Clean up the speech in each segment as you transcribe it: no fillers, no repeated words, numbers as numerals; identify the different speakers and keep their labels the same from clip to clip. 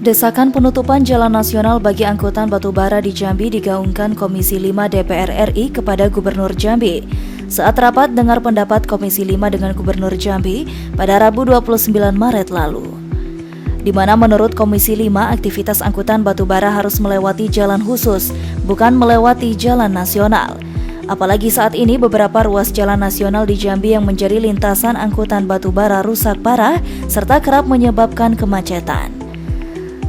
Speaker 1: Desakan penutupan jalan nasional bagi angkutan batubara di Jambi digaungkan Komisi 5 DPR RI kepada Gubernur Jambi saat rapat dengar pendapat Komisi 5 dengan Gubernur Jambi pada Rabu 29 Maret lalu. Di mana menurut Komisi 5 aktivitas angkutan batubara harus melewati jalan khusus, bukan melewati jalan nasional. Apalagi saat ini beberapa ruas jalan nasional di Jambi yang menjadi lintasan angkutan batubara rusak parah serta kerap menyebabkan kemacetan.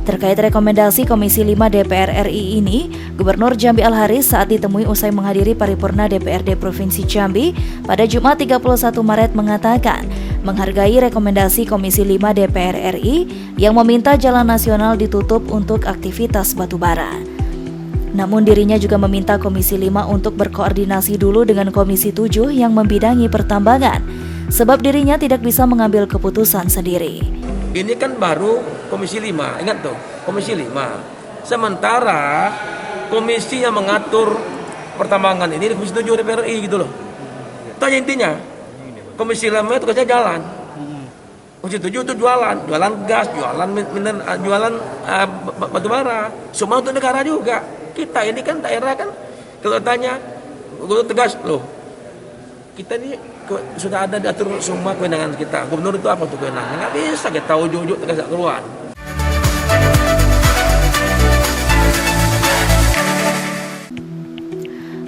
Speaker 1: Terkait rekomendasi Komisi 5 DPR RI ini, Gubernur Jambi Al-Haris saat ditemui usai menghadiri paripurna DPRD Provinsi Jambi pada Jumat 31 Maret mengatakan menghargai rekomendasi Komisi 5 DPR RI yang meminta jalan nasional ditutup untuk aktivitas batubara. Namun dirinya juga meminta Komisi 5 untuk berkoordinasi dulu dengan Komisi 7 yang membidangi pertambangan, sebab dirinya tidak bisa mengambil keputusan sendiri.
Speaker 2: Ini kan baru Komisi 5, ingat tuh, Komisi 5. Sementara komisi yang mengatur pertambangan ini Komisi 7 DPR RI gitu loh. Tanya intinya, Komisi 5 itu tugasnya jalan. Komisi 7 itu jualan gas, jualan batubara. Semua untuk negara juga. Kita ini kan daerah kan, kalau tanya, gue tegas loh. Kita ini sudah ada diatur semua kewenangan kita. Gubernur itu apa untuk kewenangan? Nggak bisa kita ujuk-ujuk tegas keluar.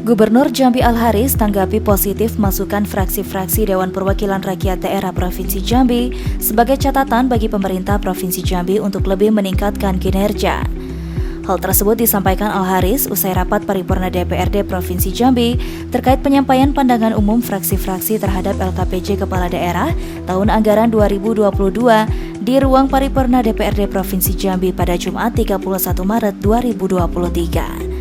Speaker 1: Gubernur Jambi Al-Haris tanggapi positif masukan fraksi-fraksi Dewan Perwakilan Rakyat Daerah Provinsi Jambi sebagai catatan bagi pemerintah Provinsi Jambi untuk lebih meningkatkan kinerja. Hal tersebut disampaikan Al-Haris usai rapat paripurna DPRD Provinsi Jambi terkait penyampaian pandangan umum fraksi-fraksi terhadap LKPJ Kepala Daerah tahun anggaran 2022 di ruang paripurna DPRD Provinsi Jambi pada Jumat 31 Maret 2023.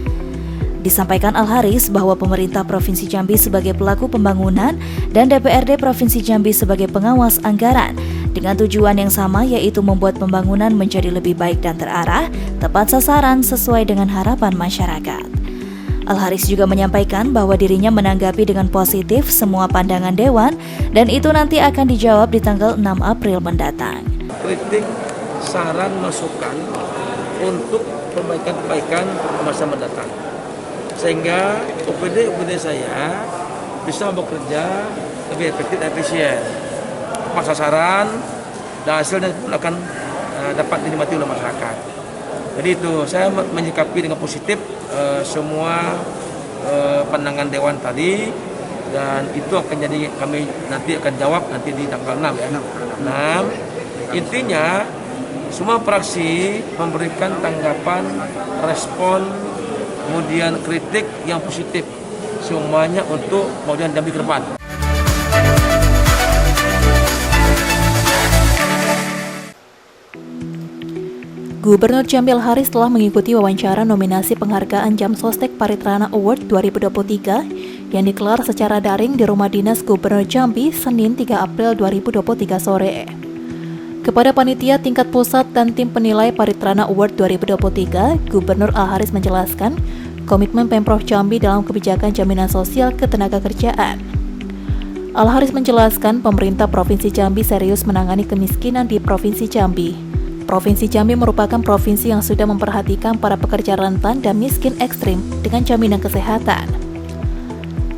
Speaker 1: Disampaikan Al-Haris bahwa pemerintah Provinsi Jambi sebagai pelaku pembangunan dan DPRD Provinsi Jambi sebagai pengawas anggaran dengan tujuan yang sama, yaitu membuat pembangunan menjadi lebih baik dan terarah, tepat sasaran sesuai dengan harapan masyarakat. Al-Haris juga menyampaikan bahwa dirinya menanggapi dengan positif semua pandangan Dewan dan itu nanti akan dijawab di tanggal 6 April mendatang.
Speaker 2: Kritik, saran, masukan untuk perbaikan-perbaikan masa mendatang. Sehingga UPD saya bisa bekerja lebih efektif dan efisien. Tepat sasaran dan hasilnya pun akan dapat dinikmati oleh masyarakat. Jadi itu saya menyikapi dengan positif semua pandangan Dewan tadi dan itu akan jadi kami nanti akan jawab nanti di tanggal 6 ya. 6 intinya semua fraksi memberikan tanggapan, respon, kemudian kritik yang positif semuanya untuk kemudian Jambi ke depan.
Speaker 3: Gubernur Jambi Al-Haris telah mengikuti wawancara nominasi penghargaan Jam Sostek Paritrana Award 2023 yang digelar secara daring di Rumah Dinas Gubernur Jambi Senin 3 April 2023 sore. Kepada panitia tingkat pusat dan tim penilai Paritrana Award 2023, Gubernur Al-Haris menjelaskan komitmen Pemprov Jambi dalam kebijakan jaminan sosial ketenagakerjaan. Al-Haris menjelaskan pemerintah Provinsi Jambi serius menangani kemiskinan di Provinsi Jambi. Provinsi Jambi merupakan provinsi yang sudah memperhatikan para pekerja rentan dan miskin ekstrim dengan jaminan kesehatan.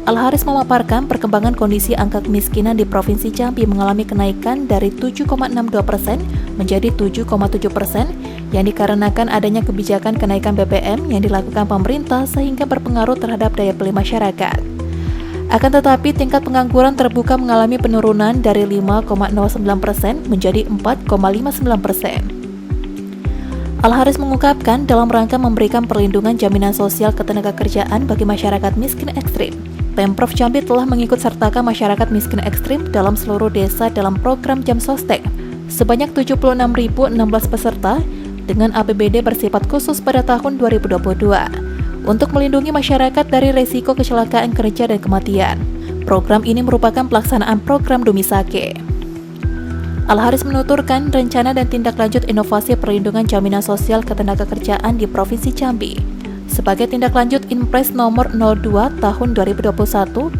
Speaker 3: Al-Haris memaparkan perkembangan kondisi angka kemiskinan di Provinsi Jambi mengalami kenaikan dari 7,62% menjadi 7,7% yang dikarenakan adanya kebijakan kenaikan BBM yang dilakukan pemerintah sehingga berpengaruh terhadap daya beli masyarakat. Akan tetapi tingkat pengangguran terbuka mengalami penurunan dari 5,09% menjadi 4,59%. Al-Haris mengungkapkan dalam rangka memberikan perlindungan jaminan sosial ketenagakerjaan bagi masyarakat miskin ekstrim, Pemprov Jambi telah mengikut sertakan masyarakat miskin ekstrim dalam seluruh desa dalam program Jam Sostek sebanyak 76.016 peserta dengan APBD bersifat khusus pada tahun 2022 untuk melindungi masyarakat dari resiko kecelakaan kerja dan kematian. Program ini merupakan pelaksanaan program Dumisake. Al-Haris menuturkan rencana dan tindak lanjut inovasi perlindungan jaminan sosial ketenagakerjaan di Provinsi Jambi sebagai tindak lanjut Inpres nomor 02 tahun 2021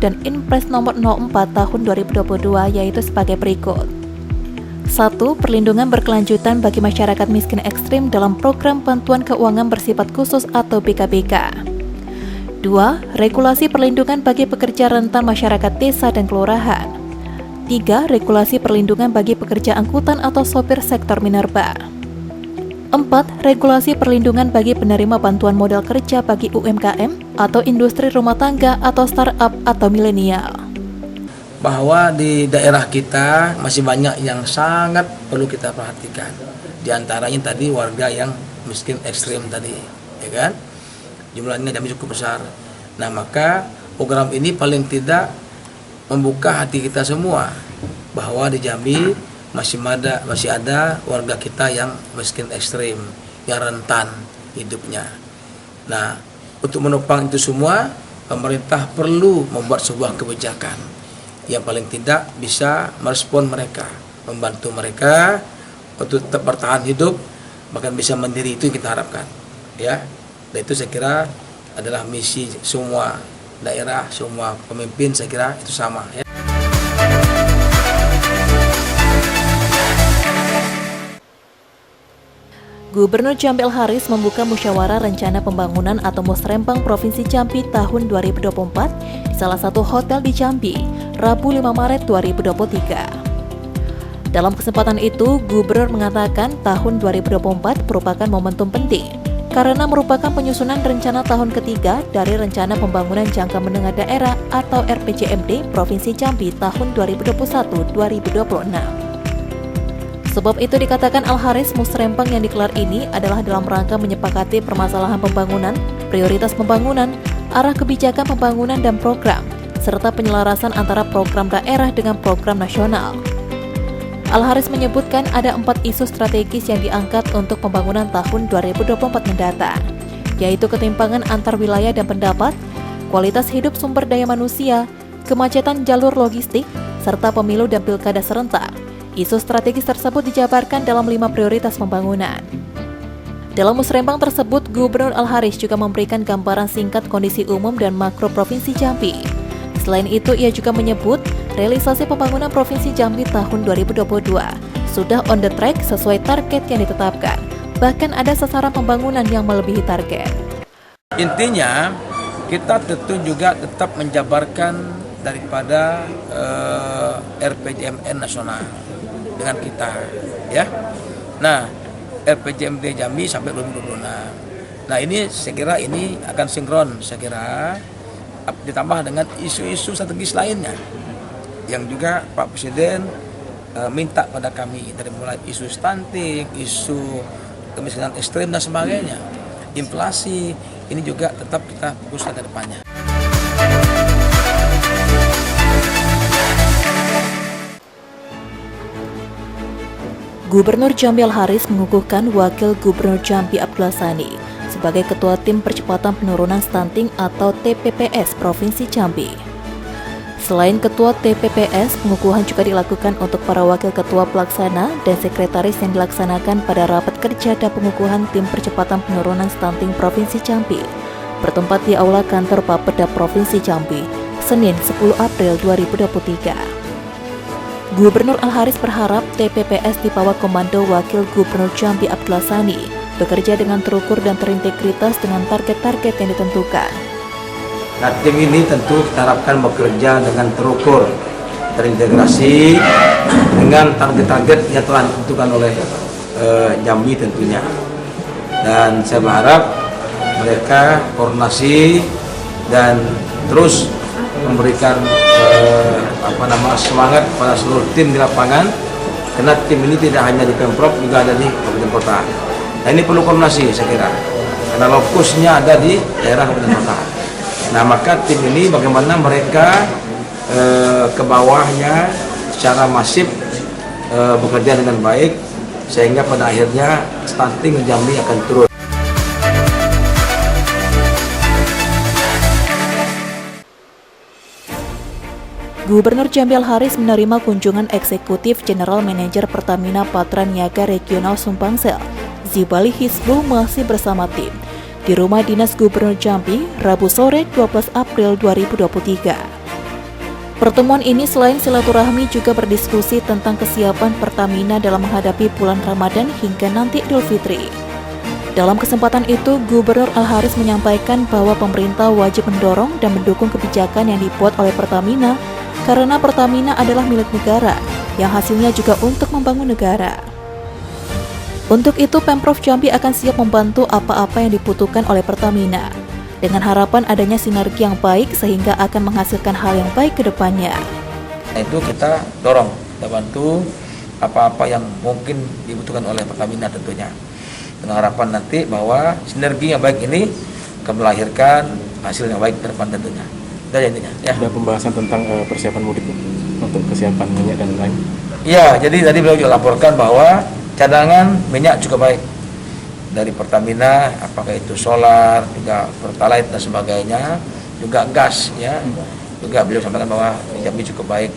Speaker 3: dan Inpres nomor 04 tahun 2022 yaitu sebagai berikut. 1. Perlindungan berkelanjutan bagi masyarakat miskin ekstrim dalam program bantuan keuangan bersifat khusus atau BKBK. 2. Regulasi perlindungan bagi pekerja rentan masyarakat desa dan kelurahan. 3. Regulasi perlindungan bagi pekerja angkutan atau sopir sektor minerba. 4. Regulasi perlindungan bagi penerima bantuan modal kerja bagi UMKM atau industri rumah tangga atau startup atau milenial.
Speaker 2: Bahwa di daerah kita masih banyak yang sangat perlu kita perhatikan. Di antaranya tadi warga yang miskin ekstrim tadi, ya kan? Jumlahnya kami cukup besar. Nah, maka program ini paling tidak membuka hati kita semua bahwa di Jambi masih ada warga kita yang miskin ekstrim, yang rentan hidupnya. Nah, untuk menopang itu semua, pemerintah perlu membuat sebuah kebijakan yang paling tidak bisa merespon mereka, membantu mereka untuk tetap bertahan hidup, bahkan bisa mandiri. Itu yang kita harapkan, ya. Dan itu saya kira adalah misi semua daerah, semua pemimpin, saya kira itu sama, ya.
Speaker 3: Gubernur Jambi Al-Haris membuka musyawarah rencana pembangunan atau Musrembang Provinsi Jambi tahun 2024 di salah satu hotel di Jambi, Rabu 5 Maret 2023. Dalam kesempatan itu, Gubernur mengatakan tahun 2024 merupakan momentum penting karena merupakan penyusunan rencana tahun ketiga dari Rencana Pembangunan Jangka Menengah Daerah atau RPJMD Provinsi Jambi tahun 2021-2026. Sebab itu dikatakan Al-Haris, Musrembang yang dikelar ini adalah dalam rangka menyepakati permasalahan pembangunan, prioritas pembangunan, arah kebijakan pembangunan dan program, serta penyelarasan antara program daerah dengan program nasional. Al-Haris menyebutkan ada 4 isu strategis yang diangkat untuk pembangunan tahun 2024 mendatang, yaitu ketimpangan antar wilayah dan pendapat, kualitas hidup sumber daya manusia, kemacetan jalur logistik, serta pemilu dan pilkada serentak. Isu strategis tersebut dijabarkan dalam 5 prioritas pembangunan. Dalam musrembang tersebut, Gubernur Al-Haris juga memberikan gambaran singkat kondisi umum dan makro Provinsi Jambi. Selain itu, ia juga menyebut realisasi pembangunan Provinsi Jambi tahun 2022 sudah on the track sesuai target yang ditetapkan. Bahkan ada sasaran pembangunan yang melebihi target.
Speaker 2: Intinya, kita tentu juga tetap menjabarkan daripada RPJMN nasional dengan kita, ya. Nah, RPJMD Jambi sampai 2026. Nah, ini saya kira ini akan sinkron, saya kira ditambah dengan isu-isu strategis lainnya yang juga Pak Presiden minta pada kami, dari mulai isu stunting, isu kemiskinan ekstrim dan sebagainya, inflasi, ini juga tetap kita fokuskan ke depannya.
Speaker 3: Gubernur Jambi Al-Haris mengukuhkan Wakil Gubernur Jambi Abdullah Sani sebagai Ketua Tim Percepatan Penurunan Stunting atau TPPS Provinsi Jambi. Selain Ketua TPPS, pengukuhan juga dilakukan untuk para Wakil Ketua Pelaksana dan Sekretaris yang dilaksanakan pada rapat kerja dan pengukuhan Tim Percepatan Penurunan Stunting Provinsi Jambi bertempat di Aula Kantor Bapeda Provinsi Jambi, Senin 10 April 2023. Gubernur Al-Haris berharap TPPS di bawah komando Wakil Gubernur Jambi Abdullah Sani bekerja dengan terukur dan terintegritas dengan target-target yang ditentukan.
Speaker 2: Nah, tim ini tentu kita harapkan bekerja dengan terukur, terintegrasi dengan target-target yang telah ditentukan oleh Jambi tentunya. Dan saya berharap mereka koordinasi dan terus memberikan semangat pada seluruh tim di lapangan, karena tim ini tidak hanya di Pemprov, juga ada di kabupaten kota. Nah, ini perlu koordinasi saya kira, karena lokusnya ada di daerah kabupaten kota. Nah, maka tim ini bagaimana mereka ke bawahnya secara masif bekerja dengan baik, sehingga pada akhirnya stunting Jambi akan turun.
Speaker 3: Gubernur Jambi Al-Haris menerima kunjungan Eksekutif General Manager Pertamina Patra Niaga Regional Sumbangsel, Zibali Hizbul masih bersama tim di Rumah Dinas Gubernur Jambi, Rabu sore 12 April 2023. Pertemuan ini selain silaturahmi juga berdiskusi tentang kesiapan Pertamina dalam menghadapi bulan Ramadan hingga nanti Idul Fitri. Dalam kesempatan itu, Gubernur Al-Haris menyampaikan bahwa pemerintah wajib mendorong dan mendukung kebijakan yang dibuat oleh Pertamina karena Pertamina adalah milik negara, yang hasilnya juga untuk membangun negara. Untuk itu, Pemprov Jambi akan siap membantu apa-apa yang dibutuhkan oleh Pertamina, dengan harapan adanya sinergi yang baik sehingga akan menghasilkan hal yang baik ke depannya.
Speaker 2: Itu kita dorong, kita bantu apa-apa yang mungkin dibutuhkan oleh Pertamina tentunya. Dengan harapan nanti bahwa sinergi yang baik ini akan melahirkan hasil yang baik ke depan tentunya. Itu aja intinya. Ya.
Speaker 4: Ada pembahasan tentang persiapan mudik untuk kesiapan minyak dan lain.
Speaker 2: Iya, jadi tadi beliau juga laporkan bahwa cadangan minyak cukup baik dari Pertamina, apakah itu solar, juga pertalite dan sebagainya, juga gas, ya. Juga beliau sampaikan bahwa Jambi cukup baik.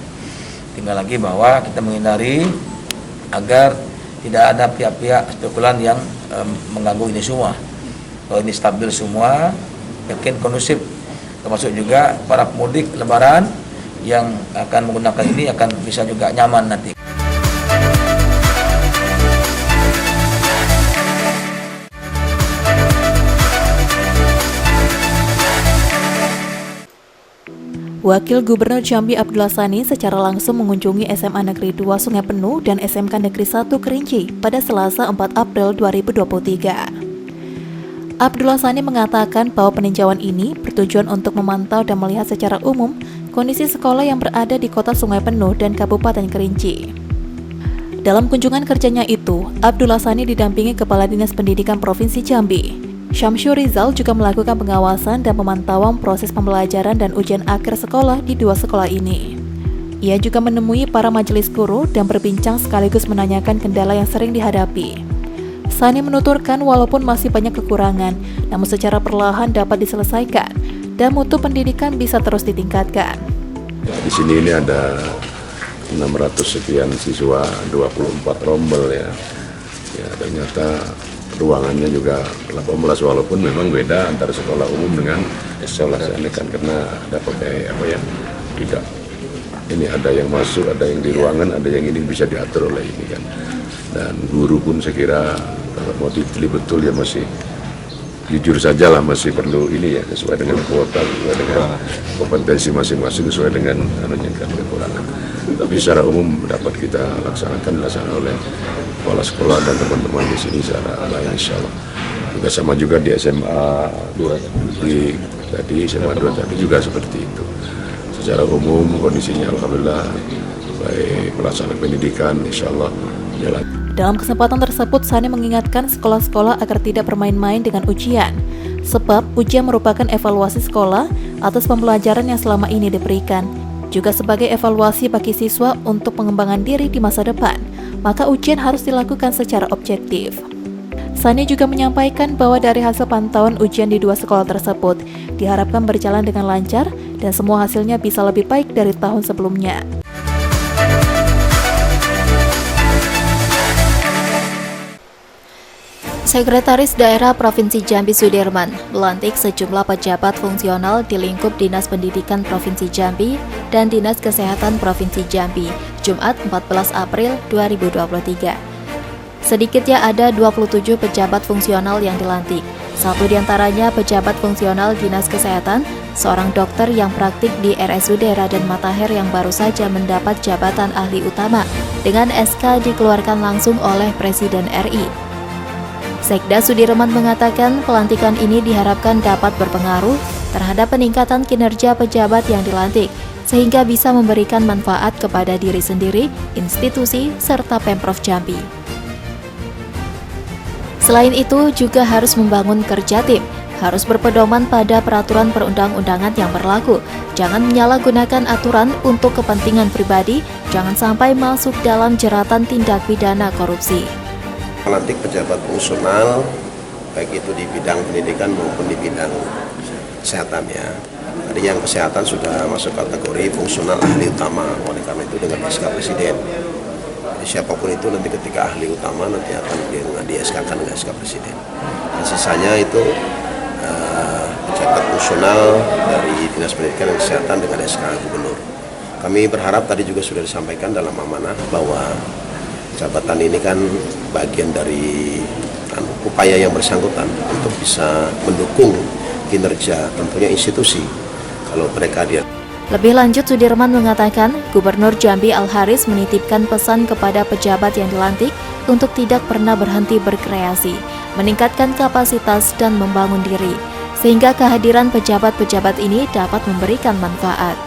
Speaker 2: Tinggal lagi bahwa kita menghindari agar tidak ada pihak-pihak spekulan yang mengganggu ini semua. Kalau ini stabil semua, yakin kondusif, termasuk juga para pemudik Lebaran yang akan menggunakan ini akan bisa juga nyaman nanti.
Speaker 3: Wakil Gubernur Jambi Abdullah Sani secara langsung mengunjungi SMA Negeri 2 Sungai Penuh dan SMK Negeri 1 Kerinci pada Selasa 4 April 2023. Abdullah Sani mengatakan bahwa peninjauan ini bertujuan untuk memantau dan melihat secara umum kondisi sekolah yang berada di Kota Sungai Penuh dan Kabupaten Kerinci. Dalam kunjungan kerjanya itu, Abdullah Sani didampingi Kepala Dinas Pendidikan Provinsi Jambi. Syamsur Rizal juga melakukan pengawasan dan pemantauan proses pembelajaran dan ujian akhir sekolah di dua sekolah ini. Ia juga menemui para majelis guru dan berbincang sekaligus menanyakan kendala yang sering dihadapi. Sani menuturkan walaupun masih banyak kekurangan, namun secara perlahan dapat diselesaikan dan mutu pendidikan bisa terus ditingkatkan.
Speaker 5: Di sini ini ada 600 sekian siswa, 24 rombel ya. Ya ternyata ruangannya juga 18 walaupun memang beda antara sekolah umum dengan sekolah kan karena ada pakai apa ya tidak ini ada yang masuk, ada yang di ruangan, ada yang ini bisa diatur oleh ini kan. Dan guru pun saya kira kalau mau dipilih betul ya masih jujur saja lah masih perlu ini ya sesuai dengan kuota, sesuai dengan kompetensi masing-masing, sesuai dengan kekurangan. Tapi secara umum dapat kita dilaksanakan oleh kepala sekolah dan teman-teman di sini secara baik insya Allah. Juga sama juga di SMA 2 tadi SMA 2 tadi juga seperti itu. Secara umum kondisinya alhamdulillah baik, pelaksanaan pendidikan insya Allah jalan.
Speaker 3: Dalam kesempatan tersebut, Sani mengingatkan sekolah-sekolah agar tidak bermain-main dengan ujian, sebab ujian merupakan evaluasi sekolah atas pembelajaran yang selama ini diberikan, juga sebagai evaluasi bagi siswa untuk pengembangan diri di masa depan, maka ujian harus dilakukan secara objektif. Sani juga menyampaikan bahwa dari hasil pantauan ujian di dua sekolah tersebut, diharapkan berjalan dengan lancar dan semua hasilnya bisa lebih baik dari tahun sebelumnya.
Speaker 1: Sekretaris Daerah Provinsi Jambi Sudirman melantik sejumlah pejabat fungsional di lingkup Dinas Pendidikan Provinsi Jambi dan Dinas Kesehatan Provinsi Jambi, Jumat 14 April 2023. Sedikitnya ada 27 pejabat fungsional yang dilantik. Satu diantaranya pejabat fungsional Dinas Kesehatan, seorang dokter yang praktik di RSUD Raden Matahir yang baru saja mendapat jabatan ahli utama dengan SK dikeluarkan langsung oleh Presiden RI. Sekda Sudirman mengatakan pelantikan ini diharapkan dapat berpengaruh terhadap peningkatan kinerja pejabat yang dilantik, sehingga bisa memberikan manfaat kepada diri sendiri, institusi, serta Pemprov Jambi. Selain itu, juga harus membangun kerja tim, harus berpedoman pada peraturan perundang-undangan yang berlaku, jangan menyalahgunakan aturan untuk kepentingan pribadi, jangan sampai masuk dalam jeratan tindak pidana korupsi.
Speaker 6: Melantik pejabat fungsional baik itu di bidang pendidikan maupun di bidang kesehatan ya. Tadi yang kesehatan sudah masuk kategori fungsional ahli utama, oleh karena itu dengan SK Presiden. Jadi siapapun itu nanti ketika ahli utama nanti akan di SK-kan dengan SK Presiden. Dan sisanya itu pejabat fungsional dari Dinas Pendidikan dan Kesehatan dengan SK Gubernur. Kami berharap tadi juga sudah disampaikan dalam amanah bahwa jabatan ini kan bagian dari upaya yang bersangkutan untuk bisa mendukung kinerja tentunya institusi. Kalau mereka dia
Speaker 1: Lebih lanjut, Sudirman mengatakan Gubernur Jambi Al-Haris menitipkan pesan kepada pejabat yang dilantik untuk tidak pernah berhenti berkreasi, meningkatkan kapasitas dan membangun diri, sehingga kehadiran pejabat-pejabat ini dapat memberikan manfaat.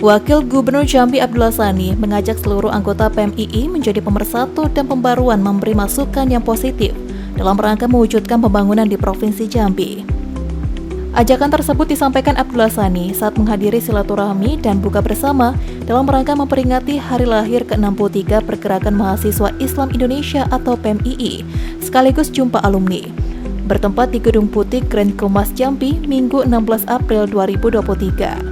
Speaker 3: Wakil Gubernur Jambi Abdullah Sani mengajak seluruh anggota PMII menjadi pemersatu dan pembaruan memberi masukan yang positif dalam rangka mewujudkan pembangunan di Provinsi Jambi. Ajakan tersebut disampaikan Abdullah Sani saat menghadiri silaturahmi dan buka bersama dalam rangka memperingati hari lahir ke-63 Pergerakan Mahasiswa Islam Indonesia atau PMII, sekaligus jumpa alumni, bertempat di Gedung Putih Grand Kompas Jambi, Minggu 16 April 2023.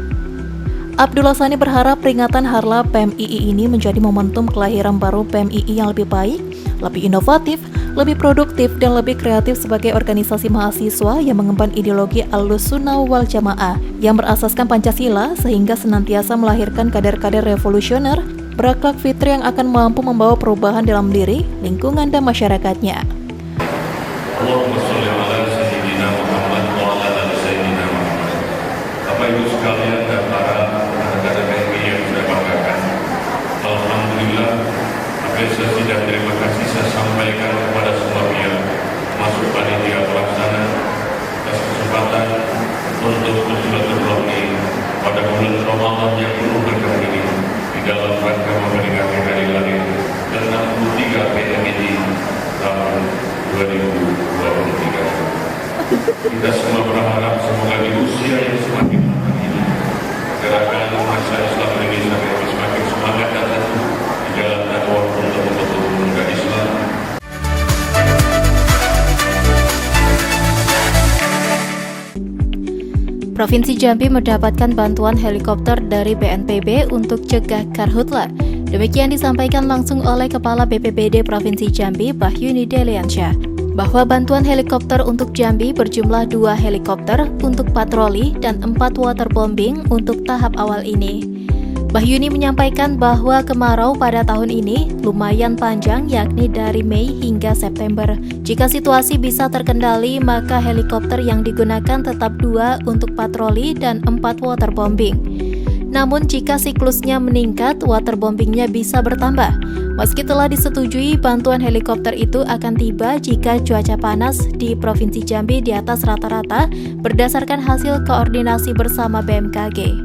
Speaker 3: Abdullah Sani berharap peringatan Harla PMII ini menjadi momentum kelahiran baru PMII yang lebih baik, lebih inovatif, lebih produktif, dan lebih kreatif sebagai organisasi mahasiswa yang mengemban ideologi Ahlussunnah wal Jamaah yang berasaskan Pancasila sehingga senantiasa melahirkan kader-kader revolusioner berakhlak fitri yang akan mampu membawa perubahan dalam diri, lingkungan, dan masyarakatnya.
Speaker 7: Allahumma sholli ala sayyidina Muhammad wa ala ali sayyidina Muhammad. Bapak Ibu sekalian dan para rekan-rekan PMII yang saya banggakan, alhamdulillah, apresiasi dan terima kasih saya sampaikan kepada semua pihak, masuk panitia pelaksana atas kesempatan untuk bersilaturahmi pada bulan Ramadan yang penuh berkah ini di dalam rangka memperingati hari lahir ke-63 PMII tahun 2023. Kita semua berharap semoga di usia yang semakin matang ini gerakan masa Islam Indonesia akan semakin semangat dan teguh di jalan dakwah untuk membentuk umat Islam.
Speaker 1: Provinsi Jambi mendapatkan bantuan helikopter dari BNPB untuk cegah karhutla. Demikian disampaikan langsung oleh Kepala BPBD Provinsi Jambi, Bahyuni Deliansyah, bahwa bantuan helikopter untuk Jambi berjumlah 2 helikopter untuk patroli dan 4 waterbombing untuk tahap awal ini. Bahyuni menyampaikan bahwa kemarau pada tahun ini lumayan panjang, yakni dari Mei hingga September. Jika situasi bisa terkendali, maka helikopter yang digunakan tetap 2 untuk patroli dan 4 waterbombing. Namun jika siklusnya meningkat, waterbombingnya bisa bertambah. Meski telah disetujui, bantuan helikopter itu akan tiba jika cuaca panas di Provinsi Jambi di atas rata-rata berdasarkan hasil koordinasi bersama BMKG.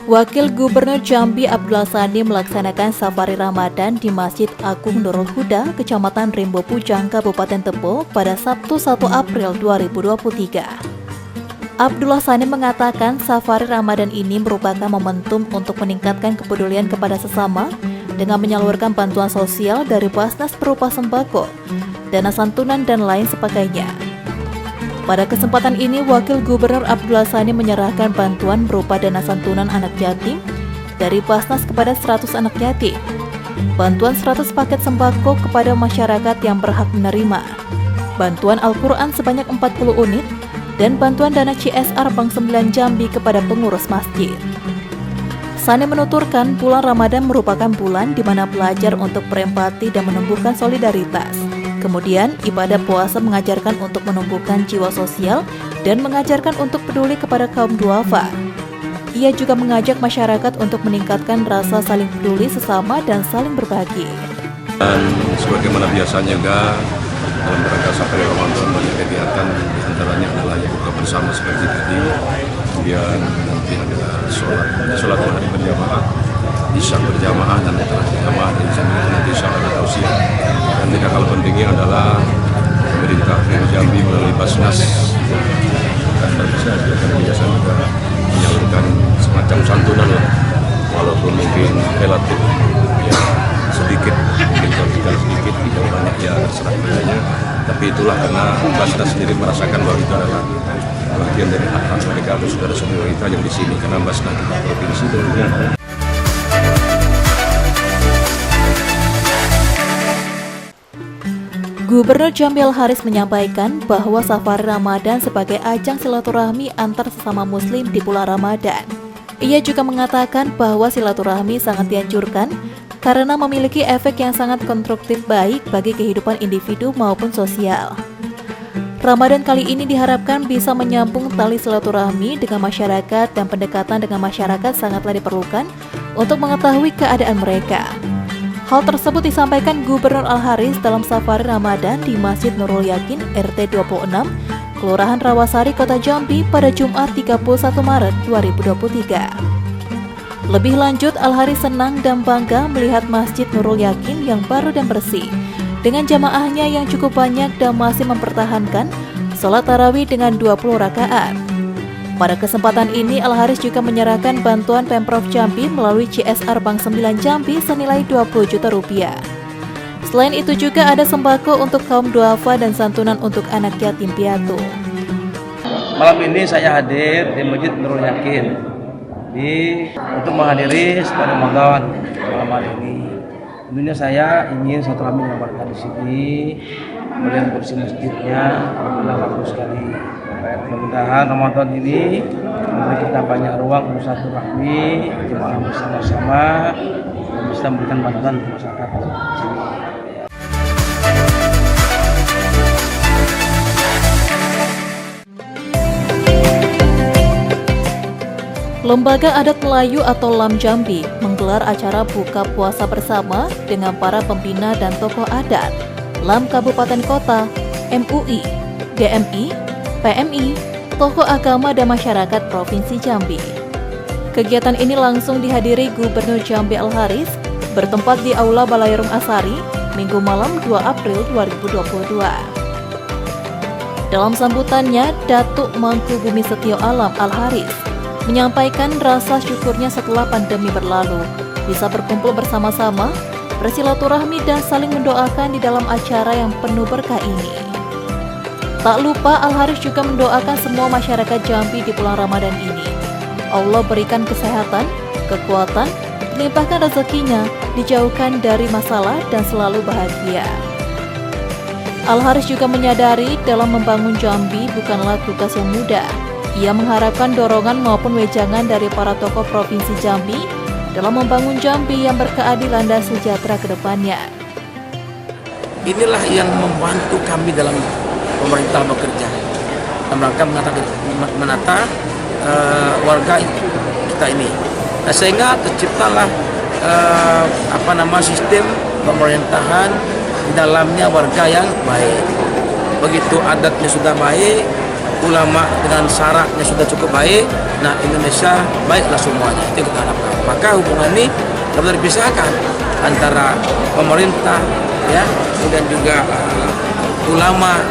Speaker 3: Wakil Gubernur Jambi Abdullah Sani melaksanakan safari Ramadan di Masjid Agung Nurul Huda, Kecamatan Rimbo Pujang, Kabupaten Tebo pada Sabtu 1 April 2023. Abdullah Sani mengatakan safari Ramadan ini merupakan momentum untuk meningkatkan kepedulian kepada sesama dengan menyalurkan bantuan sosial dari Basnas berupa sembako, dana santunan, dan lain sebagainya. Pada kesempatan ini, Wakil Gubernur Abdullah Sani menyerahkan bantuan berupa dana santunan anak yatim dari Basnas kepada 100 anak yatim, bantuan 100 paket sembako kepada masyarakat yang berhak menerima, bantuan Al-Quran sebanyak 40 unit, dan bantuan dana CSR Bank 9 Jambi kepada pengurus masjid. Sani menuturkan bulan Ramadan merupakan bulan di mana belajar untuk berempati dan menumbuhkan solidaritas. Kemudian, ibadah puasa mengajarkan untuk menumbuhkan jiwa sosial dan mengajarkan untuk peduli kepada kaum duafa. Ia juga mengajak masyarakat untuk meningkatkan rasa saling peduli sesama dan saling berbagi.
Speaker 8: Dan sebagaimana biasanya juga dalam rangka safari Ramadan banyak kegiatan, diantaranya adalah buka bersama seperti tadi, kemudian nanti ada sholat maghrib berjamaah, isya berjamaah, dan setelah berjamaah dan sambil nanti sholat tausiah. Dan tidak kalah pentingnya adalah pemerintah Jambi melalui Basnas dan Basnas biasa juga menyalurkan semacam santunan lah, walaupun mungkin relatif ya sedikit, mungkin kalau sedikit tidak banyak ya terserah bedanya, tapi tapi itulah karena Basnas sendiri merasakan bahwa itu adalah bagian dari hak-hak mereka atau saudara-saudara kita yang di sini, karena Basnas di provinsi itu.
Speaker 3: Gubernur Jambi Al-Haris menyampaikan bahwa safari Ramadan sebagai ajang silaturahmi antar sesama muslim di bulan Ramadan. Ia juga mengatakan bahwa silaturahmi sangat dianjurkan karena memiliki efek yang sangat konstruktif baik bagi kehidupan individu maupun sosial. Ramadan kali ini diharapkan bisa menyambung tali silaturahmi dengan masyarakat, dan pendekatan dengan masyarakat sangatlah diperlukan untuk mengetahui keadaan mereka. Hal tersebut disampaikan Gubernur Al-Haris dalam safari Ramadan di Masjid Nurul Yakin RT 26, Kelurahan Rawasari, Kota Jambi pada Jumat 31 Maret 2023. Lebih lanjut, Al-Haris senang dan bangga melihat Masjid Nurul Yakin yang baru dan bersih, dengan jamaahnya yang cukup banyak dan masih mempertahankan sholat tarawih dengan 20 rakaat. Pada kesempatan ini, Al-Haris juga menyerahkan bantuan Pemprov Jambi melalui CSR Bank 9 Jambi senilai 20 juta rupiah. Selain itu juga ada sembako untuk kaum duafa dan santunan untuk anak yatim piatu.
Speaker 2: Malam ini saya hadir di Masjid Nurul Yakin untuk menghadiri sepanjang Ramadan malam hari ini. Tentunya saya ingin silaturahmi yang berkah di sini, kemudian bersih masjidnya, alhamdulillah bagus sekali. Mudah-mudahan Ramadan ini memberi kita banyak ruang untuk silaturahmi, jemaah bersama-sama, dan bisa memberikan bantuan untuk masyarakat di sini.
Speaker 3: Lembaga Adat Melayu atau LAM Jambi menggelar acara buka puasa bersama dengan para pembina dan tokoh adat LAM Kabupaten Kota, MUI, GMI, PMI, tokoh agama dan masyarakat Provinsi Jambi. Kegiatan ini langsung dihadiri Gubernur Jambi Al-Haris bertempat di Aula Balairum Asari, Minggu malam 2 April 2022. Dalam sambutannya, Datuk Mangku Bumi Setio Alam Al-Haris menyampaikan rasa syukurnya setelah pandemi berlalu bisa berkumpul bersama-sama, bersilaturahmi dan saling mendoakan di dalam acara yang penuh berkah ini. Tak lupa, Al-Haris juga mendoakan semua masyarakat Jambi di bulan Ramadan ini. Allah berikan kesehatan, kekuatan, limpahkan rezekinya, dijauhkan dari masalah dan selalu bahagia. Al-Haris juga menyadari dalam membangun Jambi bukanlah tugas yang mudah. Ia mengharapkan dorongan maupun wejangan dari para tokoh Provinsi Jambi dalam membangun Jambi yang berkeadilan dan sejahtera ke depannya.
Speaker 2: Inilah yang membantu kami dalam pemerintah bekerja dalam rangka menata warga kita ini. Nah, sehingga terciptalah sistem pemerintahan di dalamnya warga yang baik. Begitu adatnya sudah baik, ulama dengan syaratnya sudah cukup baik, nah Indonesia baiklah semuanya. Itu yang kita harapkan. Maka hubungan ini dapat dipisahkan antara pemerintah, ya, kemudian juga ulama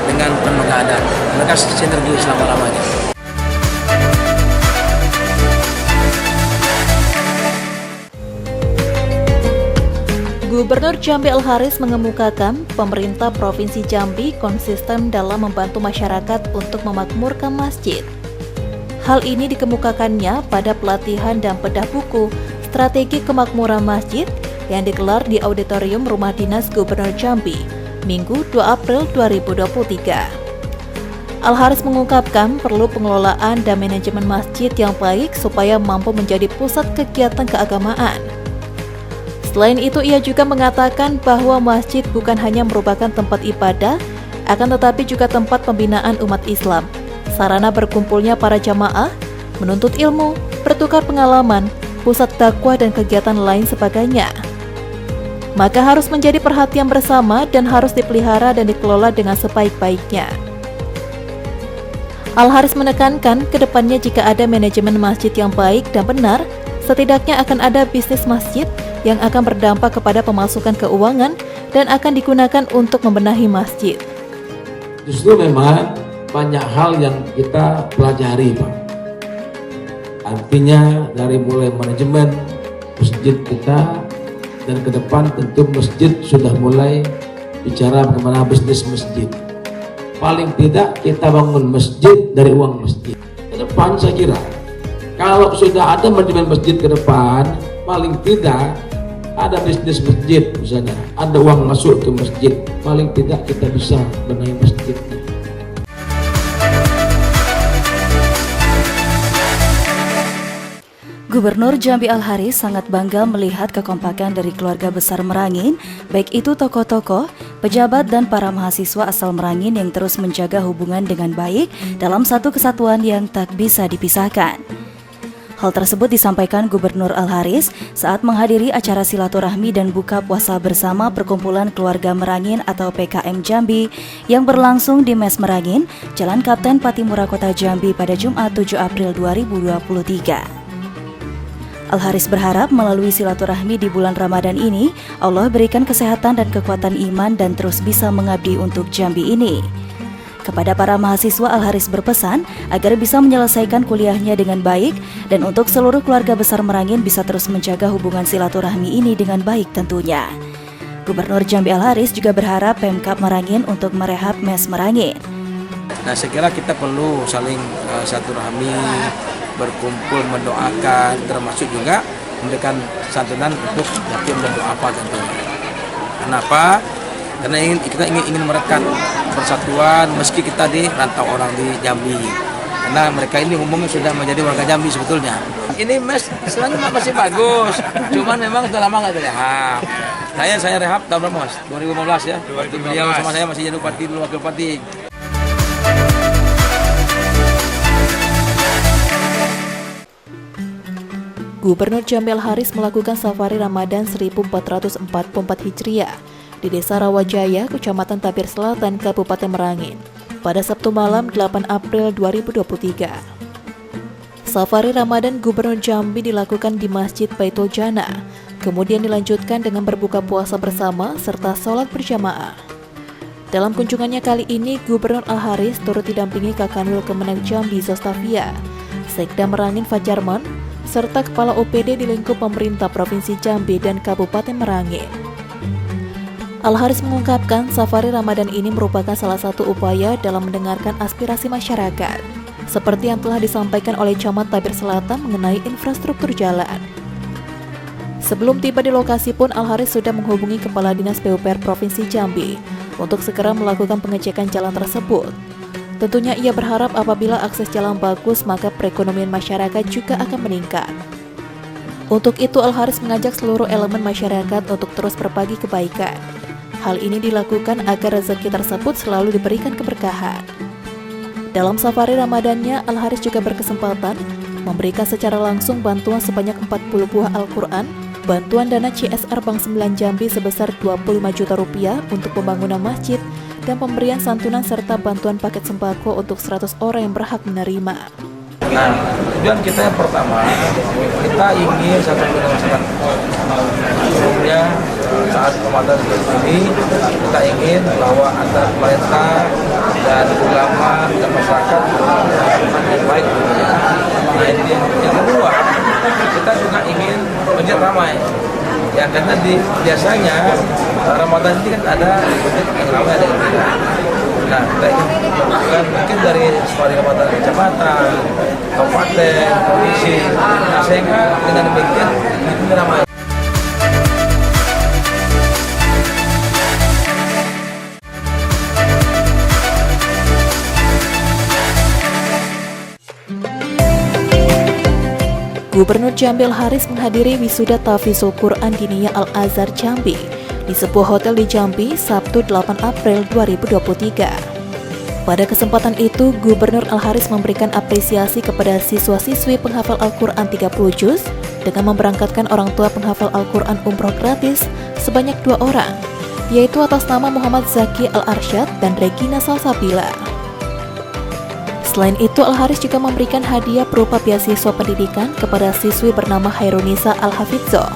Speaker 2: dengan lembaga adat. Mereka sinergi selama-lamanya.
Speaker 3: Gubernur Jambi Al-Haris mengemukakan pemerintah Provinsi Jambi konsisten dalam membantu masyarakat untuk memakmurkan masjid. Hal ini dikemukakannya pada pelatihan dan bedah buku strategi kemakmuran masjid yang digelar di Auditorium Rumah Dinas Gubernur Jambi, Minggu 2 April 2023. Al-Haris mengungkapkan perlu pengelolaan dan manajemen masjid yang baik supaya mampu menjadi pusat kegiatan keagamaan. Selain itu, ia juga mengatakan bahwa masjid bukan hanya merupakan tempat ibadah, akan tetapi juga tempat pembinaan umat Islam, sarana berkumpulnya para jamaah, menuntut ilmu, bertukar pengalaman, pusat dakwah dan kegiatan lain sebagainya. Maka harus menjadi perhatian bersama dan harus dipelihara dan dikelola dengan sebaik-baiknya. Al-Haris menekankan kedepannya jika ada manajemen masjid yang baik dan benar, setidaknya akan ada bisnis masjid yang akan berdampak kepada pemasukan keuangan dan akan digunakan untuk membenahi masjid.
Speaker 9: Justru memang banyak hal yang kita pelajari, Pak. Artinya dari mulai manajemen masjid kita, dan ke depan tentu masjid sudah mulai bicara bagaimana bisnis masjid. Paling tidak kita bangun masjid dari uang masjid. Ke depan saya kira kalau sudah ada manajemen masjid ke depan, paling tidak ada bisnis masjid misalnya, ada uang masuk ke masjid, paling tidak kita bisa benahi masjidnya.
Speaker 1: Gubernur Jambi Al-Haris sangat bangga melihat kekompakan dari keluarga besar Merangin, baik itu tokoh-tokoh, pejabat dan para mahasiswa asal Merangin yang terus menjaga hubungan dengan baik dalam satu kesatuan yang tak bisa dipisahkan. Hal tersebut disampaikan Gubernur Al-Haris saat menghadiri acara silaturahmi dan buka puasa bersama Perkumpulan Keluarga Merangin atau PKM Jambi yang berlangsung di Mes Merangin, Jalan Kapten Patimura, Kota Jambi pada Jumat 7 April 2023. Al-Haris berharap melalui silaturahmi di bulan Ramadan ini, Allah berikan kesehatan dan kekuatan iman dan terus bisa mengabdi untuk Jambi ini. Kepada para mahasiswa, Al-Haris berpesan agar bisa menyelesaikan kuliahnya dengan baik dan untuk seluruh keluarga besar Merangin bisa terus menjaga hubungan silaturahmi ini dengan baik tentunya. Gubernur Jambi Al-Haris juga berharap Pemkab Merangin untuk merehab Mes Merangin.
Speaker 2: Nah, saya kira kita perlu saling silaturahmi, berkumpul mendoakan, termasuk juga memberikan santunan untuk yatim dan duafa tentunya. Kenapa? Karena kita ingin merekat persatuan meski kita di rantau orang di Jambi. Karena mereka ini umumnya sudah menjadi warga Jambi sebetulnya. Ini mes sebenarnya masih bagus, cuman memang sudah lama nggak direhab. Saya rehab tahun berapa mas? 2015 ya. Waktu beliau sama saya masih jadi bupati dulu, wakil bupati.
Speaker 3: Gubernur Jambi Al-Haris melakukan safari Ramadan 1444 Hijriah di Desa Rawajaya, Kecamatan Tabir Selatan, Kabupaten Merangin, pada Sabtu malam 8 April 2023. Safari Ramadan Gubernur Jambi dilakukan di Masjid Baitul Jannah, kemudian dilanjutkan dengan berbuka puasa bersama serta sholat berjamaah. Dalam kunjungannya kali ini, Gubernur Al-Haris turut didampingi Kakanwil Kemenag Jambi Zostavia, Sekda Merangin Fajarman, serta Kepala OPD di lingkup pemerintah Provinsi Jambi dan Kabupaten Merangin. Al-Haris mengungkapkan safari Ramadan ini merupakan salah satu upaya dalam mendengarkan aspirasi masyarakat, seperti yang telah disampaikan oleh Camat Tabir Selatan mengenai infrastruktur jalan. Sebelum tiba di lokasi pun, Al-Haris sudah menghubungi Kepala Dinas PUPR Provinsi Jambi untuk segera melakukan pengecekan jalan tersebut. Tentunya ia berharap apabila akses jalan bagus, maka perekonomian masyarakat juga akan meningkat. Untuk itu, Al-Haris mengajak seluruh elemen masyarakat untuk terus berbagi kebaikan. Hal ini dilakukan agar rezeki tersebut selalu diberikan keberkahan. Dalam safari Ramadannya, Al-Haris juga berkesempatan memberikan secara langsung bantuan sebanyak 40 buah Al-Quran, bantuan dana CSR Bank 9 Jambi sebesar 25 juta rupiah untuk pembangunan masjid, dan pemberian santunan serta bantuan paket sembako untuk 100 orang yang berhak menerima.
Speaker 2: Nah, tujuan kita yang pertama, kita ingin satu masyarakat. Sebelumnya saat Ramadan ini, kita ingin bahwa antara pemerintah dan ulama dan masyarakat yang baik. Nah, ini yang kedua, kita juga ingin masjid ramai. Ya, karena biasanya Ramadan ini kan ada yang ramai, ada yang tidak. Nah, kita ingin mungkin dari safari Ramadan kecamatan, kabupaten, provinsi, nah, sehingga dengan demikian itu ramai.
Speaker 3: Gubernur Jambi Al-Haris menghadiri wisuda Tahfizul Quran Diniyah Al-Azhar Jambi di sebuah hotel di Jambi Sabtu 8 April 2023. Pada kesempatan itu, Gubernur Al-Haris memberikan apresiasi kepada siswa-siswi penghafal Al-Quran 30 juz dengan memberangkatkan orang tua penghafal Al-Quran umroh gratis sebanyak 2 orang, yaitu atas nama Muhammad Zaki Al-Arsyad dan Regina Salsabila. Selain itu, Al-Haris juga memberikan hadiah berupa beasiswa pendidikan kepada siswi bernama Hairunisa Al-Hafidzo.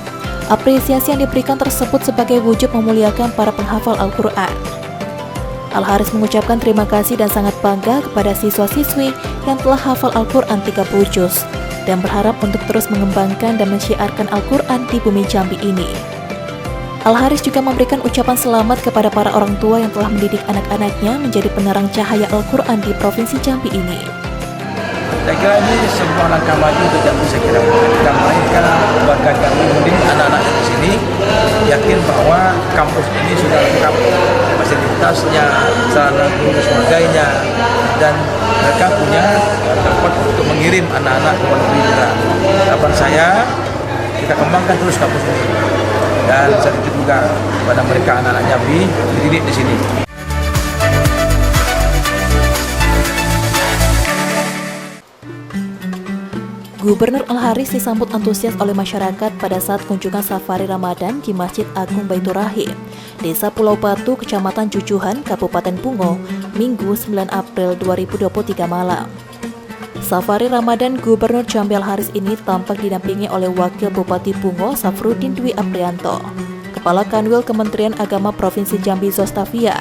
Speaker 3: Apresiasi yang diberikan tersebut sebagai wujud memuliakan para penghafal Al-Quran. Al-Haris mengucapkan terima kasih dan sangat bangga kepada siswa-siswi yang telah hafal Al-Quran 30 juz dan berharap untuk terus mengembangkan dan mensyiarkan Al-Quran di bumi Jambi ini. Al-Haris juga memberikan ucapan selamat kepada para orang tua yang telah mendidik anak-anaknya menjadi penerang cahaya Al-Quran di Provinsi Jambi ini.
Speaker 2: Saya kira ini sebuah langkah maju untuk Jambi, saya kira. Dan melainkan warga kami mendidik anak-anak di sini, yakin bahwa kampus ini sudah lengkap fasilitasnya, sarana guru sebagainya, dan mereka punya tempat untuk mengirim anak-anak ke luar negeri juga. Harapan saya, kita kembangkan terus kampus ini. Dan sedikit juga pada mereka anak-anak Jambi dididik di sini.
Speaker 3: Gubernur Al-Haris disambut antusias oleh masyarakat pada saat kunjungan safari Ramadan di Masjid Agung Baitur Rahim, Desa Pulau Batu, Kecamatan Jujuhan, Kabupaten Bungo, Minggu 9 April 2023 malam. Safari Ramadan Gubernur Jambi Al-Haris ini tampak didampingi oleh Wakil Bupati Bungo Safruddin Dwi Aprianto, Kepala Kanwil Kementerian Agama Provinsi Jambi Zostavia,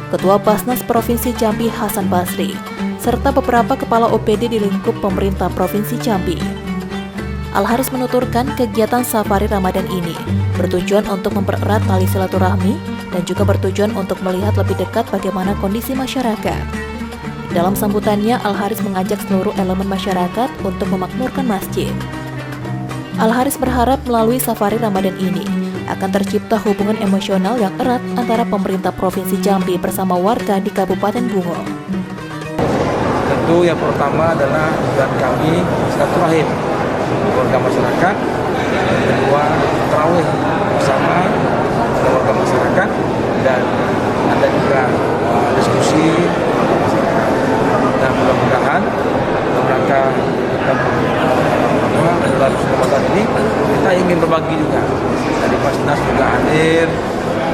Speaker 3: Ketua Basnas Provinsi Jambi Hasan Basri, serta beberapa kepala OPD di lingkup pemerintah Provinsi Jambi. Al-Haris menuturkan kegiatan safari Ramadan ini bertujuan untuk mempererat tali silaturahmi dan juga bertujuan untuk melihat lebih dekat bagaimana kondisi masyarakat. Dalam sambutannya, Al-Haris mengajak seluruh elemen masyarakat untuk memakmurkan masjid. Al-Haris berharap melalui safari Ramadan ini akan tercipta hubungan emosional yang erat antara pemerintah Provinsi Jambi bersama warga di Kabupaten Bungo.
Speaker 2: Tentu yang pertama adalah tujuan kami silaturahim warga masyarakat, yang kedua tarawih bersama warga masyarakat, dan ada juga diskusi masyarakat. Dan mudah-mudahan dalam rangka kita adalah Ramadan ini kita ingin berbagi juga. Dari Basnas juga hadir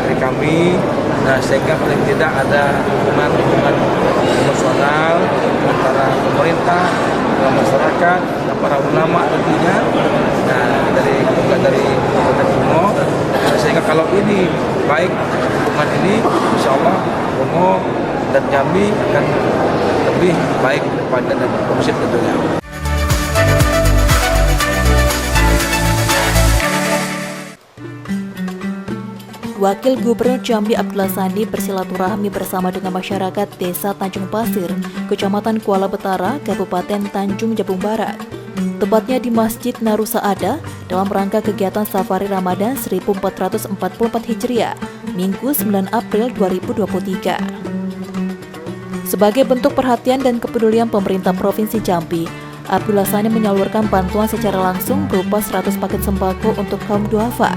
Speaker 2: dari kami. Nah, sehingga paling tidak ada hubungan emosional antara pemerintah dengan masyarakat dan para ulama tentunya. Nah, juga dari Kabupaten Bungo. Nah, sehingga kalau ini baik hubungan ini, insya Allah Bungo dan Jambi akan lebih baik kepada dan kondusif tentunya.
Speaker 3: Wakil Gubernur Jambi Abdullah Sandi bersilaturahmi bersama dengan masyarakat Desa Tanjung Pasir, Kecamatan Kuala Betara, Kabupaten Tanjung Jabung Barat. Tepatnya di Masjid Narusaada dalam rangka kegiatan Safari Ramadan 1444 Hijriah, Minggu 9 April 2023. Sebagai bentuk perhatian dan kepedulian pemerintah Provinsi Jambi, Abdullah Sandi menyalurkan bantuan secara langsung berupa 100 paket sembako untuk kaum duafa,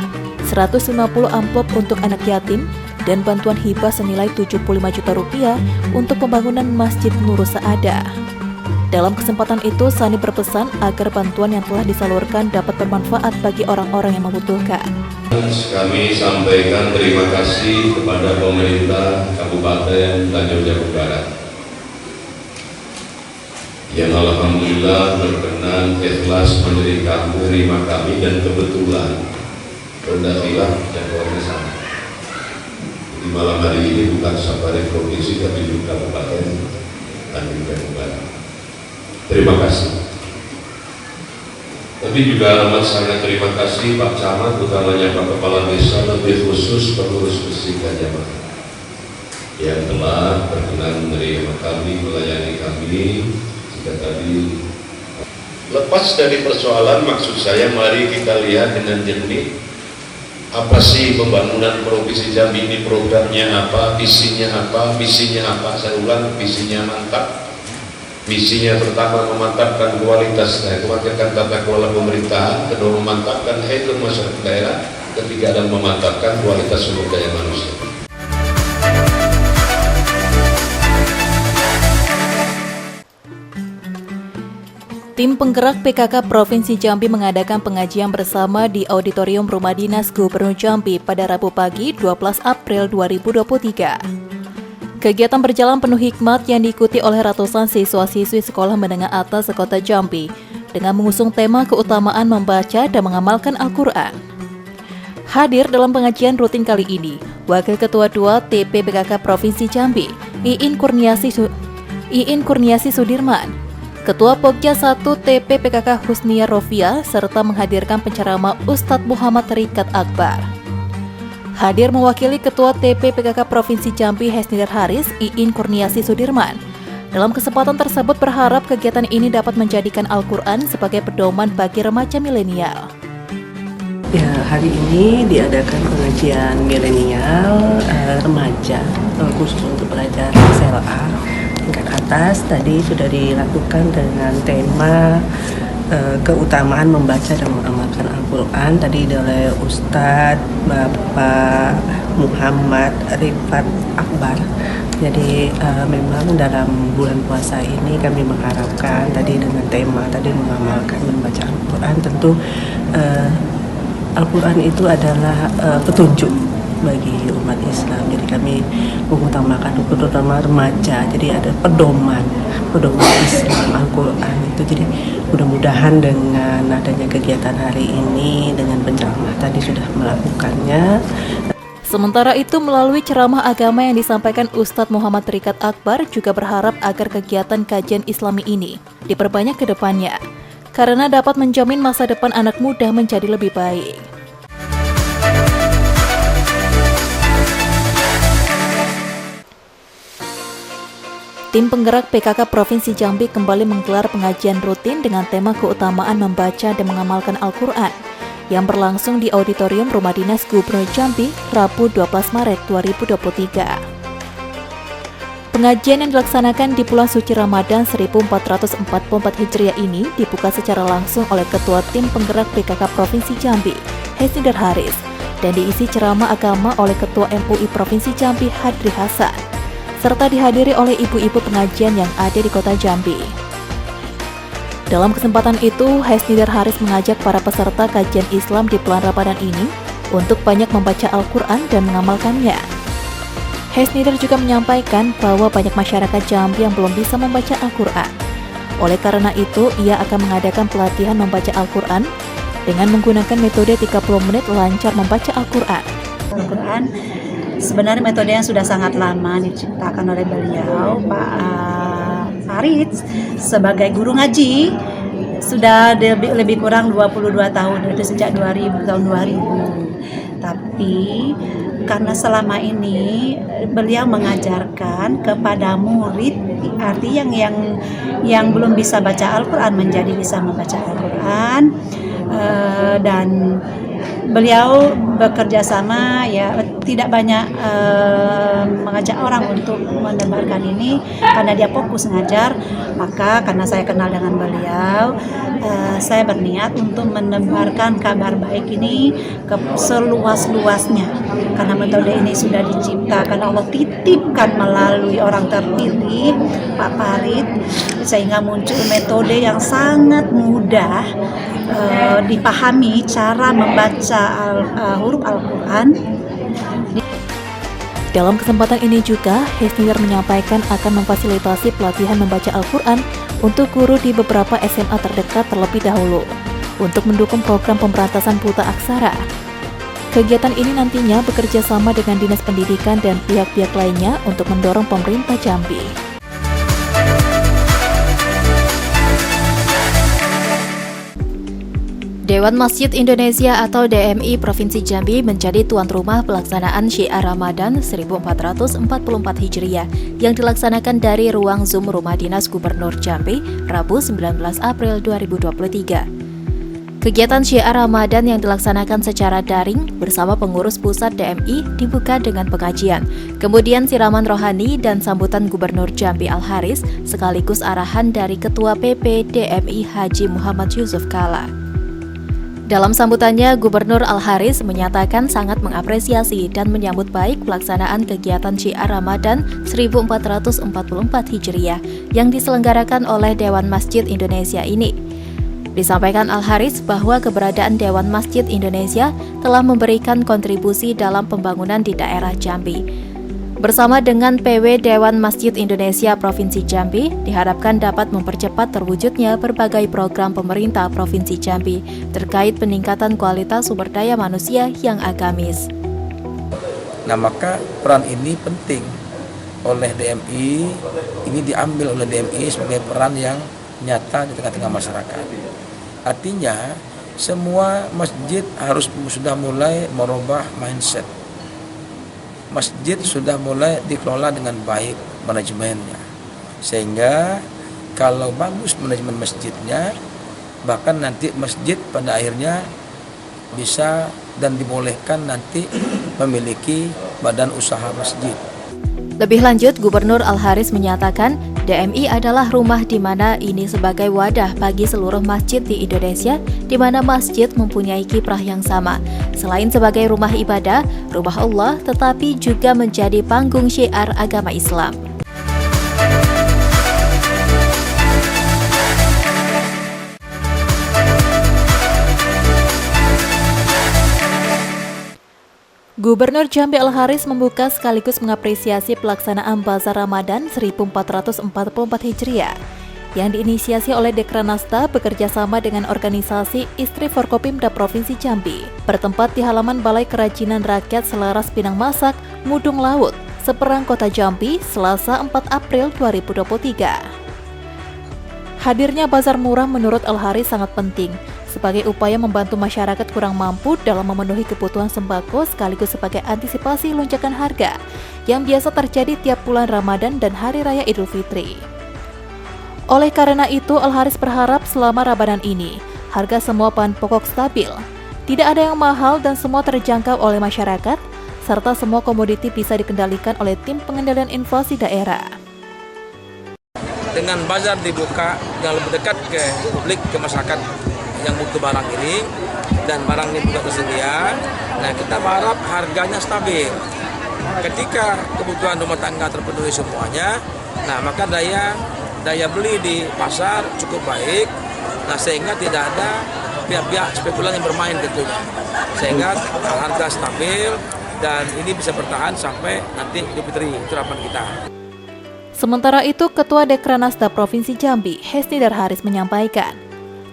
Speaker 3: 150 amplop untuk anak yatim, dan bantuan hibah senilai 75 juta rupiah untuk pembangunan Masjid Nurul Saadah. Dalam kesempatan itu, Sandi berpesan agar bantuan yang telah disalurkan dapat bermanfaat bagi orang-orang yang membutuhkan.
Speaker 7: Kami sampaikan terima kasih kepada pemerintah Kabupaten Tanjung Jabung Barat yang alhamdulillah berkenan ikhlas menerima kami dan kebetulan Rendahilah jadwalnya sama. Di malam hari ini bukan safari provinsi tapi juga Kabupaten Tanjung Jabung Barat. Terima kasih. Tapi juga amat sangat terima kasih Pak Camat, utamanya Pak Kepala Desa, lebih khusus pengurus Masjid Jamaah yang telah berkenan menerima kami, melayani kami. Jika tadi lepas dari persoalan, maksud saya mari kita lihat dengan jernih. Apa sih pembangunan Provinsi Jambi ini, programnya apa, visinya apa, misinya apa. Saya ulang, visinya mantap. Misinya pertama memantapkan kualitas, mewakilkan tata kelola pemerintahan, kedua memantapkan ekonomi masyarakat daerah, ketiga adalah memantapkan kualitas sumber daya manusia.
Speaker 3: Tim penggerak PKK Provinsi Jambi mengadakan pengajian bersama di Auditorium Rumah Dinas Gubernur Jambi pada Rabu pagi 12 April 2023. Kegiatan berjalan penuh hikmat yang diikuti oleh ratusan siswa-siswi sekolah menengah atas sekota Jambi dengan mengusung tema keutamaan membaca dan mengamalkan Al-Quran. Hadir dalam pengajian rutin kali ini, Wakil Ketua 2 TP PKK Provinsi Jambi, Iin Kurniasi Sudirman, Ketua Pokja 1 TP PKK Husnia Rofia, serta menghadirkan penceramah Ustadz Muhammad Rikat Akbar. Hadir mewakili Ketua TP PKK Provinsi Jambi Hesnidar Haris, Iin Kurniasi Sudirman. Dalam kesempatan tersebut berharap kegiatan ini dapat menjadikan Al-Quran sebagai pedoman bagi remaja milenial.
Speaker 10: Ya, hari ini diadakan pengajian milenial remaja khusus untuk pelajar SLA tingkat atas. Tadi sudah dilakukan dengan tema keutamaan membaca dan mengamalkan Al-Quran tadi oleh Ustadz Bapak Muhammad Rifat Akbar. Jadi memang dalam bulan puasa ini kami mengharapkan tadi dengan tema tadi mengamalkan membaca Al-Quran. Tentu Al-Quran itu adalah petunjuk bagi umat Islam. Jadi kami mengutamakan terutama remaja. Jadi ada pedoman Islam Al-Quran itu. Jadi mudah-mudahan dengan adanya kegiatan hari ini dengan penceramah tadi sudah melakukannya.
Speaker 3: Sementara itu, melalui ceramah agama yang disampaikan Ustadz Muhammad Rifat Akbar juga berharap agar kegiatan kajian Islami ini diperbanyak ke depannya, karena dapat menjamin masa depan anak muda menjadi lebih baik. Tim penggerak PKK Provinsi Jambi kembali menggelar pengajian rutin dengan tema keutamaan membaca dan mengamalkan Al-Quran yang berlangsung di Auditorium Rumah Dinas Gubernur Jambi, Rabu 12 Maret 2023. Pengajian yang dilaksanakan di bulan suci Ramadan 1444 Hijriah ini dibuka secara langsung oleh Ketua Tim Penggerak PKK Provinsi Jambi, Hesnidar Haris, dan diisi ceramah agama oleh Ketua MUI Provinsi Jambi, Hadri Hasan, serta dihadiri oleh ibu-ibu pengajian yang ada di kota Jambi. Dalam kesempatan itu, Hesnidar Haris mengajak para peserta kajian Islam di bulan Ramadan ini untuk banyak membaca Al-Quran dan mengamalkannya. Hesnidar juga menyampaikan bahwa banyak masyarakat Jambi yang belum bisa membaca Al-Quran. Oleh karena itu, ia akan mengadakan pelatihan membaca Al-Quran dengan menggunakan metode 30 menit lancar membaca Al-Quran.
Speaker 11: Al-Quran sebenarnya metode yang sudah sangat lama diciptakan oleh beliau, Pak Haris, sebagai guru ngaji sudah lebih kurang 22 tahun, itu sejak tahun 2000. Tapi karena selama ini beliau mengajarkan kepada murid, artinya yang belum bisa baca Al-Quran menjadi bisa membaca Al-Quran, dan beliau bekerja sama, ya tidak banyak mengajak orang untuk menebarkan ini karena dia fokus ngajar. Maka karena saya kenal dengan beliau, saya berniat untuk menebarkan kabar baik ini ke seluas-luasnya, karena metode ini sudah diciptakan, Allah titipkan melalui orang terpilih Pak Farid, sehingga muncul metode yang sangat mudah dipahami cara membaca huruf Al-Quran.
Speaker 3: Dalam kesempatan ini juga, Hesnidar menyampaikan akan memfasilitasi pelatihan membaca Al-Quran untuk guru di beberapa SMA terdekat terlebih dahulu, untuk mendukung program pemberantasan buta aksara. Kegiatan ini nantinya bekerja sama dengan Dinas Pendidikan dan pihak-pihak lainnya untuk mendorong pemerintah Jambi. Dewan Masjid Indonesia atau DMI Provinsi Jambi menjadi tuan rumah pelaksanaan Syiar Ramadan 1444 Hijriah yang dilaksanakan dari ruang Zoom Rumah Dinas Gubernur Jambi, Rabu 19 April 2023. Kegiatan Syiar Ramadan yang dilaksanakan secara daring bersama pengurus pusat DMI dibuka dengan pengajian, kemudian siraman rohani dan sambutan Gubernur Jambi Al-Haris sekaligus arahan dari Ketua PP DMI Haji Muhammad Yusuf Kala. Dalam sambutannya, Gubernur Al-Haris menyatakan sangat mengapresiasi dan menyambut baik pelaksanaan kegiatan Syiar Ramadan 1444 Hijriah yang diselenggarakan oleh Dewan Masjid Indonesia ini. Disampaikan Al-Haris bahwa keberadaan Dewan Masjid Indonesia telah memberikan kontribusi dalam pembangunan di daerah Jambi. Bersama dengan PW Dewan Masjid Indonesia Provinsi Jambi, diharapkan dapat mempercepat terwujudnya berbagai program pemerintah Provinsi Jambi terkait peningkatan kualitas sumber daya manusia yang agamis.
Speaker 2: Nah, maka peran ini penting oleh DMI, ini diambil oleh DMI sebagai peran yang nyata di tengah-tengah masyarakat. Artinya, semua masjid harus sudah mulai merubah mindset. masjid sudah mulai dikelola dengan baik manajemennya, sehingga kalau bagus manajemen masjidnya, bahkan nanti masjid pada akhirnya bisa dan dibolehkan nanti memiliki badan usaha masjid.
Speaker 1: Lebih lanjut, Gubernur Al-Haris menyatakan DMI adalah rumah di mana ini sebagai wadah bagi seluruh masjid di Indonesia, di mana masjid mempunyai kiprah yang sama. Selain sebagai rumah ibadah, rumah Allah, tetapi juga menjadi panggung syiar agama Islam. Gubernur Jambi Al-Haris membuka sekaligus mengapresiasi pelaksanaan Bazar Ramadan 1444 Hijriah yang diinisiasi oleh Dekranasda bekerjasama dengan organisasi Istri Forkopimda Provinsi Jambi, bertempat di halaman Balai Kerajinan Rakyat Selaras Pinang Masak, Mudung Laut, Seberang Kota Jambi, Selasa 4 April 2023. Hadirnya bazar murah menurut Al-Haris sangat penting sebagai upaya membantu masyarakat kurang mampu dalam memenuhi kebutuhan sembako sekaligus sebagai antisipasi lonjakan harga yang biasa terjadi tiap bulan Ramadan dan Hari Raya Idul Fitri. Oleh karena itu, Al-Haris berharap selama Ramadan ini, harga semua bahan pokok stabil, tidak ada yang mahal dan semua terjangkau oleh masyarakat, serta semua komoditi bisa dikendalikan oleh tim pengendalian inflasi daerah.
Speaker 2: Dengan bazar dibuka yang lebih dekat ke publik, ke masyarakat yang butuh barang ini, dan barang ini juga tersedia, nah kita berharap harganya stabil. Ketika kebutuhan rumah tangga terpenuhi semuanya, nah maka daya beli di pasar cukup baik, nah sehingga tidak ada pihak-pihak spekulan yang bermain tentunya, sehingga harga stabil dan ini bisa bertahan sampai nanti Idul Fitri, itu harapan kita.
Speaker 3: Sementara itu, Ketua Dekranasda Provinsi Jambi, Hesnidar Haris menyampaikan,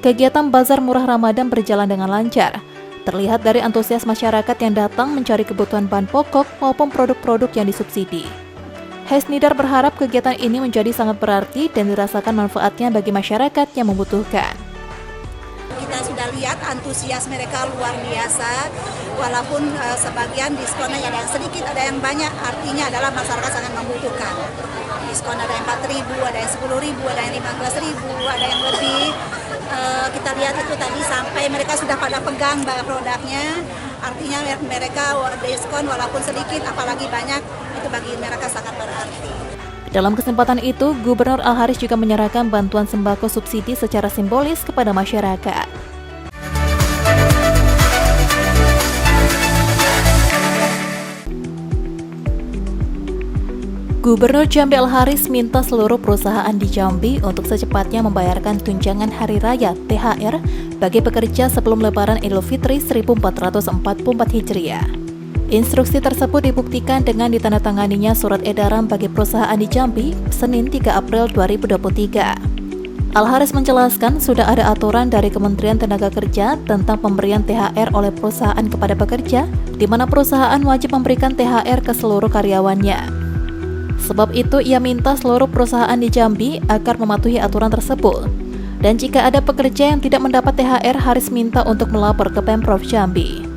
Speaker 3: kegiatan Bazar Murah Ramadan berjalan dengan lancar. Terlihat dari antusias masyarakat yang datang mencari kebutuhan bahan pokok maupun produk-produk yang disubsidi. Hesnidar berharap kegiatan ini menjadi sangat berarti dan dirasakan manfaatnya bagi masyarakat yang membutuhkan.
Speaker 11: Kita sudah lihat antusias mereka luar biasa, walaupun sebagian diskonnya ada yang sedikit, ada yang banyak, artinya adalah masyarakat sangat membutuhkan. Diskon ada yang 4.000, ada yang 10.000, ada yang 15.000, ada yang lebih. Kita lihat itu tadi sampai mereka sudah pada pegang produknya, artinya mereka diskon walaupun sedikit, apalagi banyak, itu bagi mereka sangat berarti.
Speaker 3: Dalam kesempatan itu, Gubernur Al-Haris juga menyerahkan bantuan sembako subsidi secara simbolis kepada masyarakat. Gubernur Jambi Al-Haris minta seluruh perusahaan di Jambi untuk secepatnya membayarkan tunjangan Hari Raya THR bagi pekerja sebelum Lebaran Idul Fitri 1444 Hijriah. Instruksi tersebut dibuktikan dengan ditandatanganinya surat edaran bagi perusahaan di Jambi Senin 3 April 2023. Al-Haris menjelaskan sudah ada aturan dari Kementerian Tenaga Kerja tentang pemberian THR oleh perusahaan kepada pekerja, di mana perusahaan wajib memberikan THR ke seluruh karyawannya. Sebab itu, ia minta seluruh perusahaan di Jambi agar mematuhi aturan tersebut. Dan jika ada pekerja yang tidak mendapat THR, Haris minta untuk melapor ke Pemprov Jambi.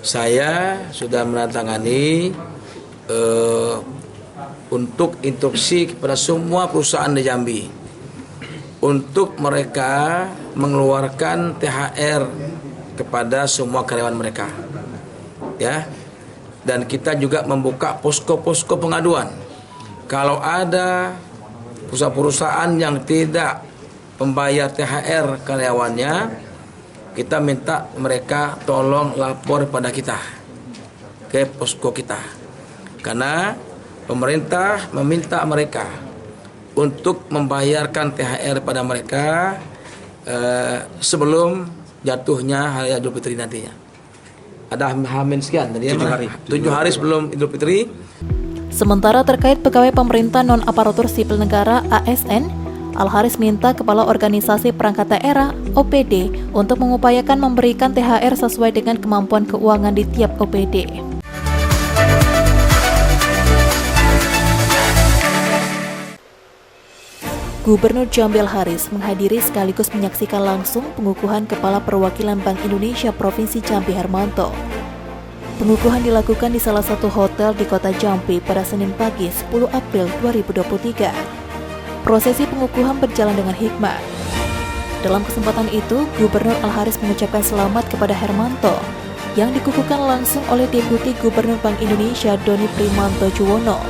Speaker 2: Saya sudah menandatangani untuk instruksi kepada semua perusahaan di Jambi untuk mereka mengeluarkan THR kepada semua karyawan mereka, ya. Dan kita juga membuka posko-posko pengaduan. Kalau ada perusahaan-perusahaan yang tidak membayar THR karyawannya, kita minta mereka tolong lapor pada kita, ke posko kita. Karena pemerintah meminta mereka untuk membayarkan THR pada mereka sebelum jatuhnya Hari Idul Fitri nantinya. Ada hamin sekian, tadi 7 hari sebelum Idul Fitri.
Speaker 3: Sementara terkait pegawai pemerintah non-aparatur sipil negara ASN, Al-Haris minta Kepala Organisasi Perangkat Daerah OPD untuk mengupayakan memberikan THR sesuai dengan kemampuan keuangan di tiap OPD. Gubernur Jambi Al-Haris menghadiri sekaligus menyaksikan langsung pengukuhan Kepala Perwakilan Bank Indonesia Provinsi Jambi Hermanto. Pengukuhan dilakukan di salah satu hotel di kota Jambi pada Senin pagi 10 April 2023. Prosesi pengukuhan berjalan dengan hikmat. Dalam kesempatan itu, Gubernur Al-Haris mengucapkan selamat kepada Hermanto yang dikukuhkan langsung oleh Deputi Gubernur Bank Indonesia Doni Primanto Juwono.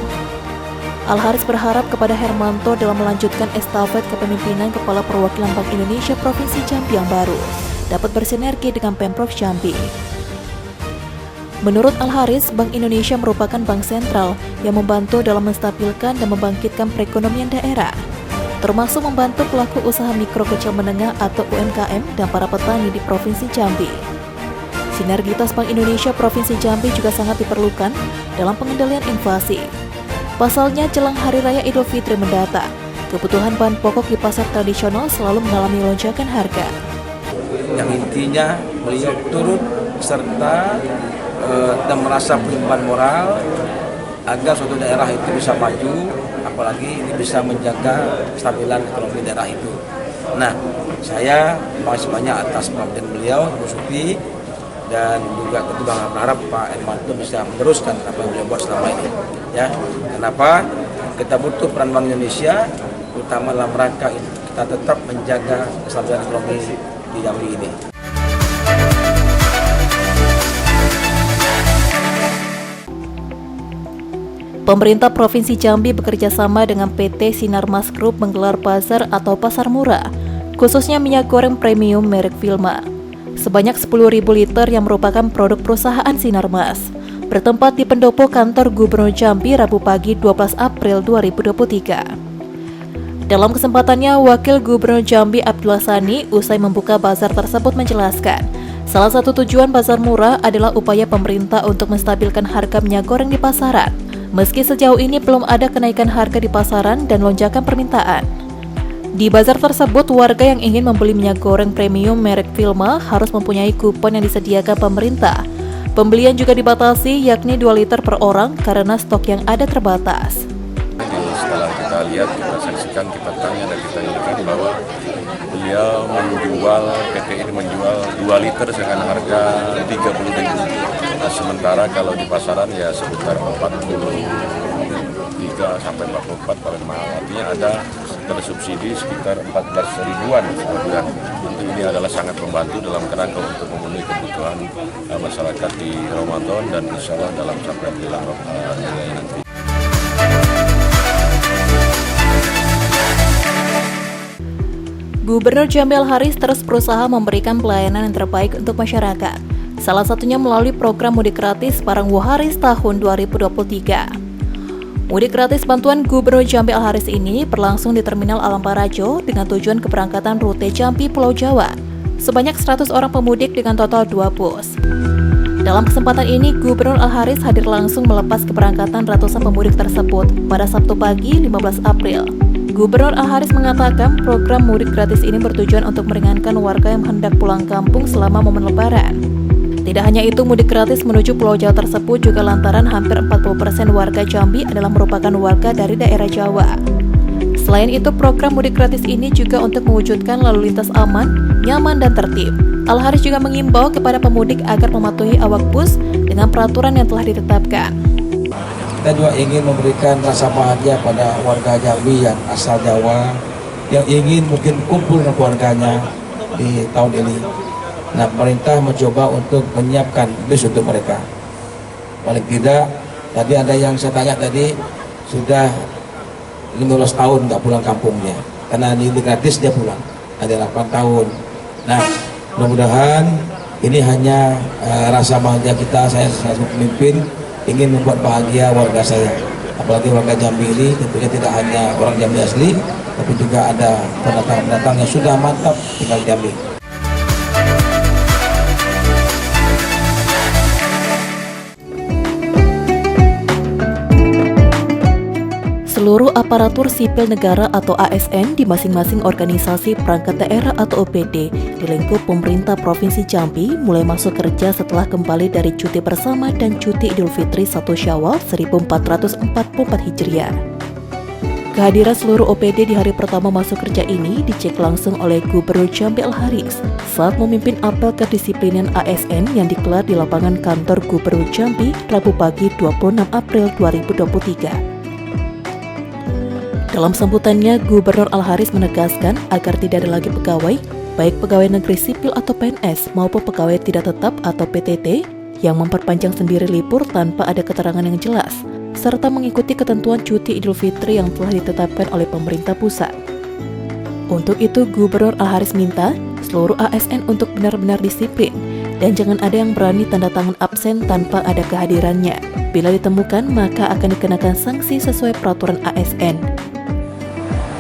Speaker 3: Al-Haris berharap kepada Hermanto dalam melanjutkan estafet kepemimpinan Kepala Perwakilan Bank Indonesia Provinsi Jambi yang baru dapat bersinergi dengan Pemprov Jambi. Menurut Al-Haris, Bank Indonesia merupakan bank sentral yang membantu dalam menstabilkan dan membangkitkan perekonomian daerah, termasuk membantu pelaku usaha mikro kecil menengah atau UMKM dan para petani di Provinsi Jambi. Sinergitas Bank Indonesia Provinsi Jambi juga sangat diperlukan dalam pengendalian inflasi. Pasalnya, jelang Hari Raya Idul Fitri mendatang, kebutuhan bahan pokok di pasar tradisional selalu mengalami lonjakan harga.
Speaker 2: Yang intinya beliau turut serta dan merasa penyembahan moral agar suatu daerah itu bisa maju, apalagi ini bisa menjaga kestabilan ekonomi daerah itu. Nah, saya makasih banyak atas perhatian beliau, Bu Suti, dan juga kita berharap Pak Hermanto bisa meneruskan apa yang beliau buat selama ini. Ya, kenapa? Kita butuh peran Bank Indonesia, terutama dalam rangka kita tetap menjaga kestabilan ekonomi di Jambi ini.
Speaker 3: Pemerintah Provinsi Jambi bekerja sama dengan PT Sinarmas Group menggelar bazar atau pasar murah, khususnya minyak goreng premium merek Vilma. Sebanyak 10.000 liter yang merupakan produk perusahaan Sinarmas, bertempat di pendopo kantor Gubernur Jambi Rabu pagi 12 April 2023. Dalam kesempatannya, Wakil Gubernur Jambi Abdullah Sani usai membuka bazar tersebut menjelaskan, salah satu tujuan bazar murah adalah upaya pemerintah untuk menstabilkan harga minyak goreng di pasaran. Meski sejauh ini belum ada kenaikan harga di pasaran dan lonjakan permintaan. Di bazar tersebut, warga yang ingin membeli minyak goreng premium merek Vilma harus mempunyai kupon yang disediakan pemerintah. Pembelian juga dibatasi, yakni 2 liter per orang karena stok yang ada terbatas.
Speaker 8: Setelah kita lihat, kita saksikan, kita tanya dan kita ingatkan bahwa beliau menjual, PT ini menjual 2 liter dengan harga 30.000. Nah, sementara kalau di pasaran ya sekitar 43 sampai 44 paling mahal. Artinya ada tersubsidi sekitar 14 ribuan per bulan. Tentu ini adalah sangat membantu dalam kerangka untuk memenuhi kebutuhan masyarakat di Ramadan dan insya Allah dalam sampai bulan nanti.
Speaker 3: Gubernur Jambi Al-Haris terus berusaha memberikan pelayanan yang terbaik untuk masyarakat. Salah satunya melalui program mudik gratis Parang Haris tahun 2023. Mudik gratis bantuan Gubernur Jambi Al-Haris ini berlangsung di Terminal Alam Barajo dengan tujuan keberangkatan rute Jambi Pulau Jawa. Sebanyak 100 orang pemudik dengan total 2 bus. Dalam kesempatan ini, Gubernur Al-Haris hadir langsung melepas keberangkatan ratusan pemudik tersebut pada Sabtu pagi 15 April. Gubernur Al-Haris mengatakan program mudik gratis ini bertujuan untuk meringankan warga yang hendak pulang kampung selama momen Lebaran. Tidak hanya itu, mudik gratis menuju Pulau Jawa tersebut juga lantaran hampir 40% warga Jambi adalah merupakan warga dari daerah Jawa. Selain itu, program mudik gratis ini juga untuk mewujudkan lalu lintas aman, nyaman, dan tertib. Al-Haris juga mengimbau kepada pemudik agar mematuhi awak bus dengan peraturan yang telah ditetapkan.
Speaker 2: Kita juga ingin memberikan rasa bahagia pada warga Jambi yang asal Jawa, yang ingin mungkin kumpul dengan keluarganya di tahun ini. Nah, pemerintah mencoba untuk menyiapkan bus untuk mereka. Paling tidak, tadi ada yang saya tanya tadi, sudah 15 tahun nggak pulang kampungnya. Karena ini gratis dia pulang, ada 8 tahun. Nah, mudah-mudahan ini hanya rasa bahagia kita, saya sebagai pemimpin, ingin membuat bahagia warga saya. Apalagi warga Jambi ini tentunya tidak hanya orang Jambi asli, tapi juga ada pendatang-pendatang yang sudah mantap tinggal di Jambi.
Speaker 3: Seluruh aparatur sipil negara atau ASN di masing-masing organisasi perangkat daerah atau OPD di lingkup pemerintah Provinsi Jambi mulai masuk kerja setelah kembali dari cuti bersama dan cuti Idul Fitri 1 Syawal 1444 Hijriah. Kehadiran seluruh OPD di hari pertama masuk kerja ini dicek langsung oleh Gubernur Jambi Al-Haris saat memimpin apel kedisiplinan ASN yang digelar di lapangan kantor Gubernur Jambi Rabu pagi 26 April 2023. Dalam sambutannya, Gubernur Al-Haris menegaskan agar tidak ada lagi pegawai, baik pegawai negeri sipil atau PNS maupun pegawai tidak tetap atau PTT, yang memperpanjang sendiri libur tanpa ada keterangan yang jelas, serta mengikuti ketentuan cuti Idul Fitri yang telah ditetapkan oleh pemerintah pusat. Untuk itu, Gubernur Al-Haris minta seluruh ASN untuk benar-benar disiplin dan jangan ada yang berani tanda tangan absen tanpa ada kehadirannya. Bila ditemukan, maka akan dikenakan sanksi sesuai peraturan ASN.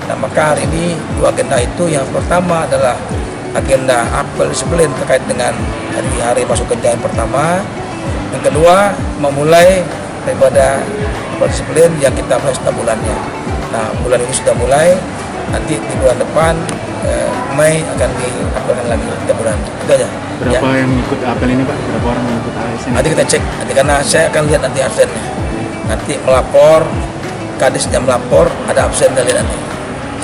Speaker 2: Nah, maka hari ini dua agenda itu, yang pertama adalah agenda apel disiplin terkait dengan hari masuk kerja yang pertama. Yang kedua, memulai daripada disiplin yang kita mulai setiap bulannya. Nah, bulan ini sudah mulai, nanti di bulan depan Mei akan diapelkan lagi setiap bulan. Itu aja.
Speaker 4: Berapa yang ikut apel ini Pak? Berapa orang yang ikut ASN?
Speaker 2: Nanti kita cek, nanti karena saya akan lihat nanti absennya. Nanti melapor, kadisnya melapor, ada absen dari nanti.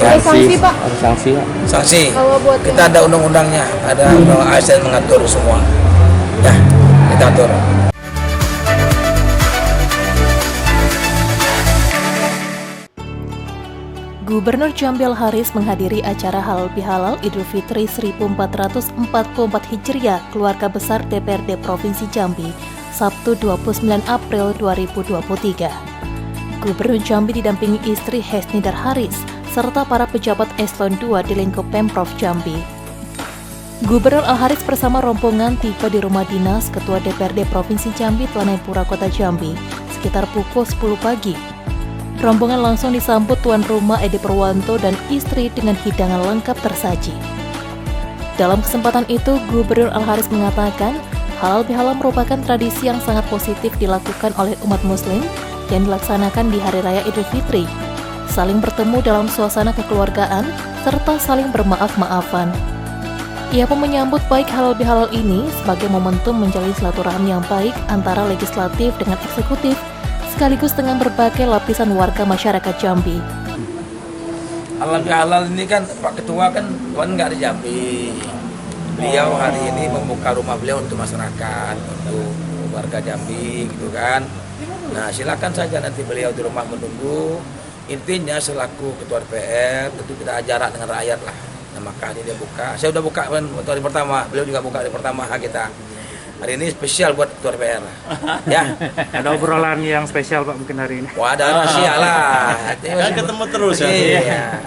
Speaker 12: Ada sanksi Pak?
Speaker 4: Ada sanksi Pak?
Speaker 2: Sanksi.
Speaker 12: Kalau buat
Speaker 2: Kita ada undang-undangnya, ada undang ASN mengatur semua. Ya, kita atur.
Speaker 3: Gubernur Jambi Al-Haris menghadiri acara Halal Bihalal Idul Fitri 1444 Hijriah Keluarga Besar DPRD Provinsi Jambi, Sabtu 29 April 2023. Gubernur Jambi didampingi istri Hesnidar Haris, serta para pejabat eselon 2 di lingkup Pemprov Jambi. Gubernur Al-Haris bersama rombongan tiba di rumah dinas Ketua DPRD Provinsi Jambi Tlanepura Kota Jambi sekitar pukul 10 pagi. Rombongan langsung disambut tuan rumah Edi Purwanto dan istri dengan hidangan lengkap tersaji. Dalam kesempatan itu, Gubernur Al-Haris mengatakan, halal bihalal merupakan tradisi yang sangat positif dilakukan oleh umat muslim yang dilaksanakan di Hari Raya Idul Fitri, saling bertemu dalam suasana kekeluargaan, serta saling bermaaf-maafan. Ia pun menyambut baik halal bihalal ini sebagai momentum menjalin silaturahmi yang baik antara legislatif dengan eksekutif, sekaligus dengan berbagai lapisan warga masyarakat Jambi.
Speaker 2: Halal ini kan Pak Ketua kan nggak di Jambi. Beliau hari ini membuka rumah beliau untuk masyarakat, untuk warga Jambi gitu kan. Nah, silakan saja nanti beliau di rumah menunggu. Intinya selaku Ketua DPR tentu kita jarak dengan rakyat lah. Nah, maka ini dia buka. Saya udah buka kan waktu hari pertama, beliau juga buka hari pertama kita. Hari ini spesial buat Ketua DPR. Ya.
Speaker 4: Ada obrolan yang spesial Pak mungkin hari ini?
Speaker 2: Wah, ada rahasia lah.
Speaker 13: Kan ketemu terus ya.
Speaker 2: Iya.